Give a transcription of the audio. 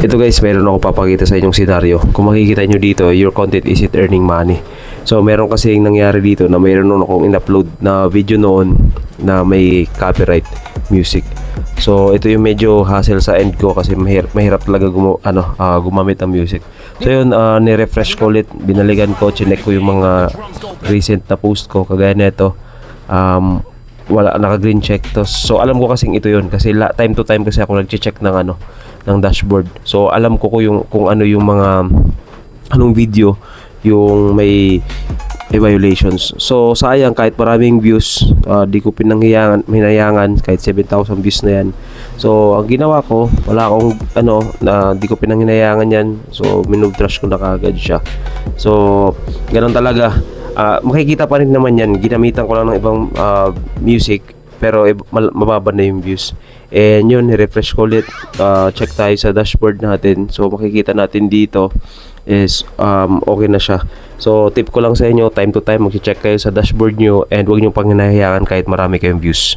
Ito guys, meron ako papakita sa inyong senaryo. Kung makikita nyo dito, your content isn't earning money. So meron kasi nangyari dito na meron akong in-upload na video noon na may copyright music. So ito yung medyo hassle sa end ko kasi mahirap talaga gumamit ng music. So yun, ni-refresh ko ulit, binaligan ko, chinek ko yung mga recent na post ko, kagaya nito. Wala, naka-green check to. So alam ko kasing ito yun kasi time to time kasi ako nagche-check ng dashboard. So alam ko kung ano yung mga anong video yung may violations. So sayang, kahit maraming views, di ko hinayangan kahit 7,000 views na yan. So ang ginawa ko, wala akong di ko pinanghinayangan yan. So minove-trash ko na kagad siya. So ganun talaga. Makikita pa rin naman yan, ginamitan ko lang ng ibang music pero mababa na yung views. And yun, refresh ko ulit, check tayo sa dashboard natin. So makikita natin dito is okay na siya. So tip ko lang sa inyo, time to time mag-check kayo sa dashboard nyo and huwag nyo pang hinahayaan kahit marami kayong views.